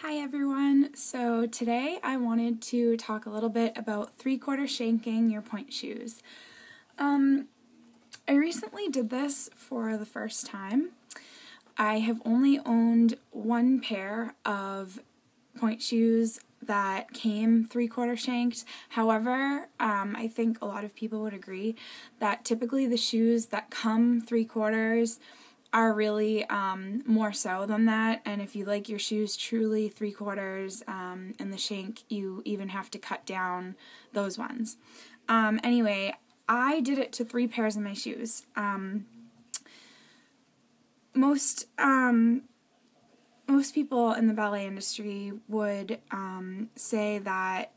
Hi everyone, so today I wanted to talk a little bit about 3/4 shanking your pointe shoes. I recently did this for the first time. I have only owned one pair of pointe shoes that came 3/4 shanked. However, I think a lot of people would agree that typically the shoes that come 3/4 are really more so than that, and if you like your shoes truly 3/4 in the shank, you even have to cut down those ones. Anyway, I did it to 3 pairs of my shoes. Most people in the ballet industry would say that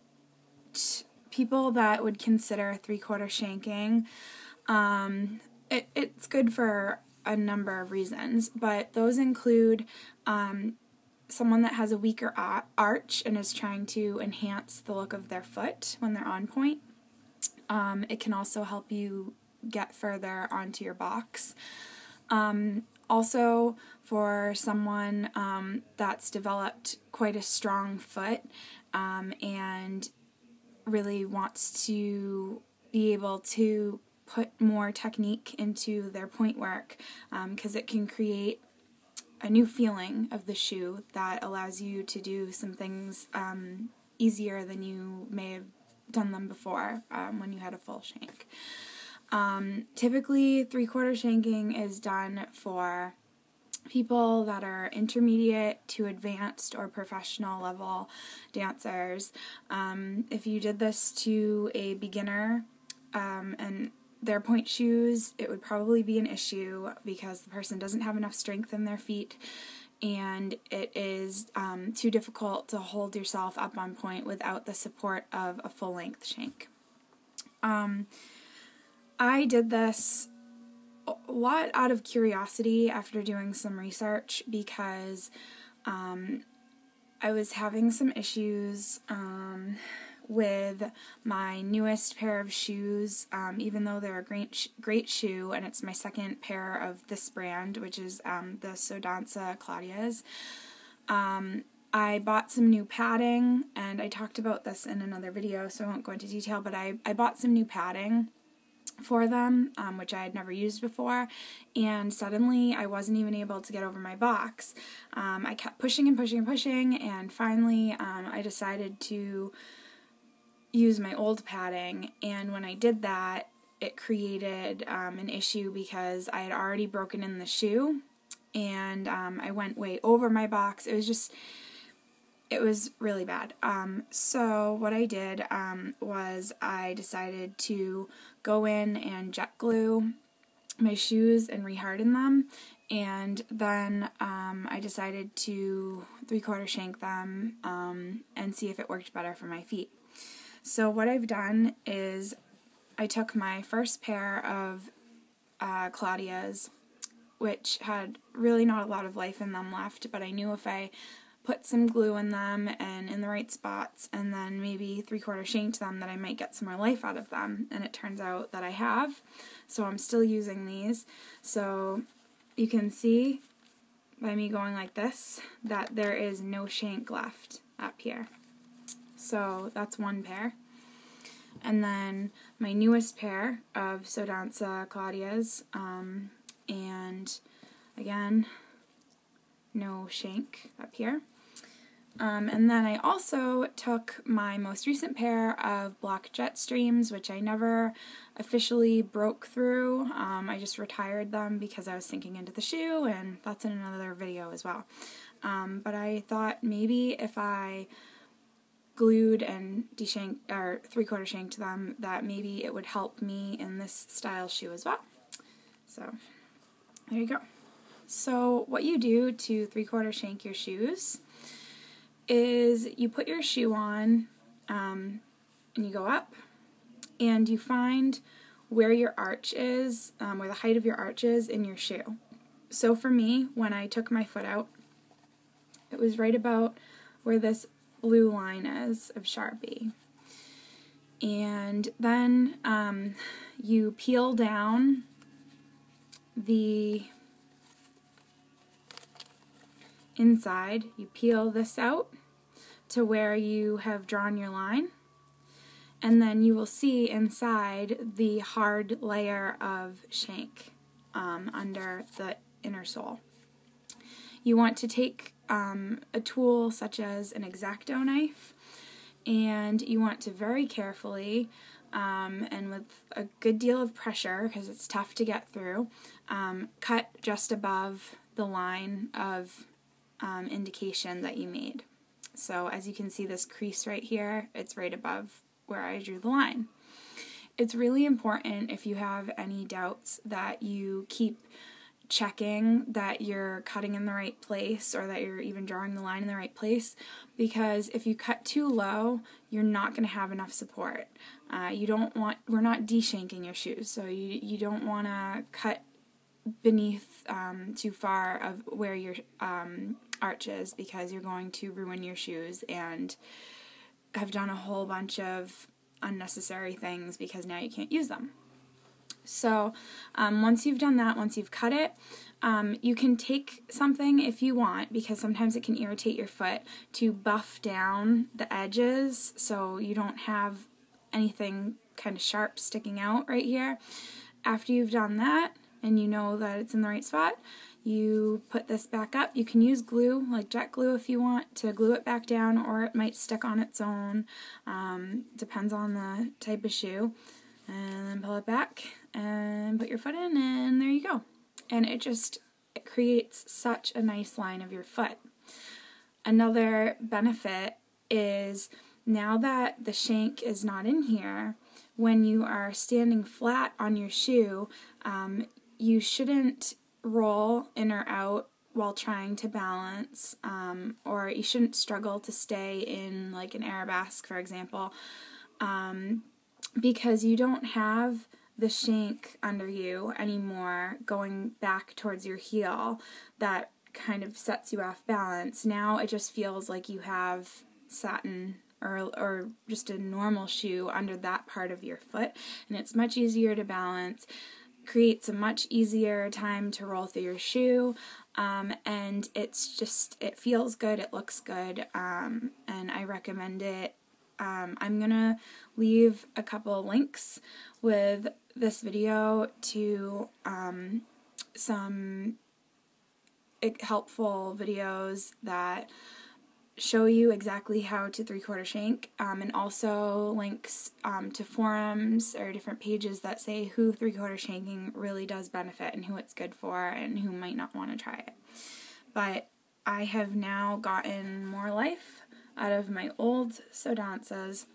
people that would consider 3/4 shanking, it's good for a number of reasons, but those include someone that has a weaker arch and is trying to enhance the look of their foot when they're on pointe. It can also help you get further onto your box. Also, for someone that's developed quite a strong foot and really wants to be able to put more technique into their pointe work, because it can create a new feeling of the shoe that allows you to do some things easier than you may have done them before when you had a full shank. Typically 3/4 shanking is done for people that are intermediate to advanced or professional level dancers. If you did this to a beginner and their pointe shoes, it would probably be an issue because the person doesn't have enough strength in their feet, and it is too difficult to hold yourself up on pointe without the support of a full-length shank. I did this a lot out of curiosity after doing some research because I was having some issues with my newest pair of shoes, even though they're a great shoe, and it's my second pair of this brand, which is the Sodanza Claudia's. I bought some new padding, and I talked about this in another video, so I won't go into detail, but I bought some new padding for them, which I had never used before, and suddenly I wasn't even able to get over my box. I kept pushing and pushing and pushing, and finally I decided to use my old padding, and when I did that, it created an issue because I had already broken in the shoe, and I went way over my box. It was really bad. So what I did was I decided to go in and jet glue my shoes and reharden them, and then I decided to 3/4 shank them and see if it worked better for my feet. So what I've done is I took my first pair of Claudia's, which had really not a lot of life in them left, but I knew if I put some glue in them and in the right spots and then maybe 3/4 shanked them that I might get some more life out of them, and it turns out that I have, so I'm still using these. So you can see by me going like this that there is no shank left up here. So that's one pair. And then my newest pair of Sodanza Claudia's, and again, no shank up here. And then I also took my most recent pair of black jet streams, which I never officially broke through. I just retired them because I was sinking into the shoe, and that's in another video as well. But I thought maybe if I glued and deshanked or 3/4 shanked them, that maybe it would help me in this style shoe as well. So there you go. So what you do to 3/4 shank your shoes is you put your shoe on and you go up and you find where your arch is, where the height of your arch is in your shoe. So for me, when I took my foot out, it was right about where this blue line is of Sharpie. And then you peel down the inside, you peel this out, to where you have drawn your line, and then you will see inside the hard layer of shank under the inner sole. You want to take a tool such as an X-Acto knife, and you want to very carefully and with a good deal of pressure, because it's tough to get through, cut just above the line of indication that you made. So as you can see, this crease right here, it's right above where I drew the line. It's really important, if you have any doubts, that you keep checking that you're cutting in the right place, or that you're even drawing the line in the right place, because if you cut too low, you're not going to have enough support. We're not de-shanking your shoes, so you don't want to cut beneath too far of where your arch is, because you're going to ruin your shoes and have done a whole bunch of unnecessary things because now you can't use them. So once you've done that, once you've cut it, you can take something if you want, because sometimes it can irritate your foot, to buff down the edges so you don't have anything kind of sharp sticking out right here. After you've done that and you know that it's in the right spot, you put this back up. You can use glue, like jet glue, if you want to glue it back down, or it might stick on its own. Depends on the type of shoe. And then pull it back and put your foot in, and there you go. And it creates such a nice line of your foot. Another benefit is, now that the shank is not in here, when you are standing flat on your shoe, you shouldn't roll in or out while trying to balance, or you shouldn't struggle to stay in like an arabesque, for example, because you don't have the shank under you anymore going back towards your heel that kind of sets you off balance. Now it just feels like you have satin or just a normal shoe under that part of your foot, and it's much easier to balance, creates a much easier time to roll through your shoe, and it feels good, it looks good, and I recommend it. I'm gonna leave a couple links with this video to some helpful videos that show you exactly how to 3/4 shank, and also links to forums or different pages that say who 3/4 shanking really does benefit and who it's good for and who might not want to try it. But I have now gotten more life out of my old sew dances.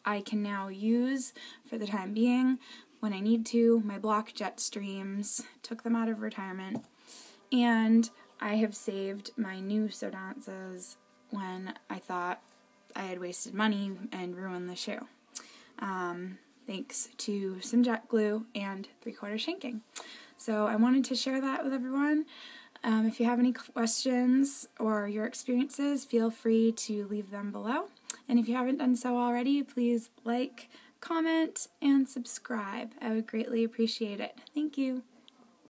I can now use, for the time being, when I need to, my block jet streams, took them out of retirement, and I have saved my new sew dances when I thought I had wasted money and ruined the shoe. Thanks to some jet glue and 3/4 shanking. So I wanted to share that with everyone. If you have any questions or your experiences, feel free to leave them below. And if you haven't done so already, please like, comment, and subscribe. I would greatly appreciate it. Thank you.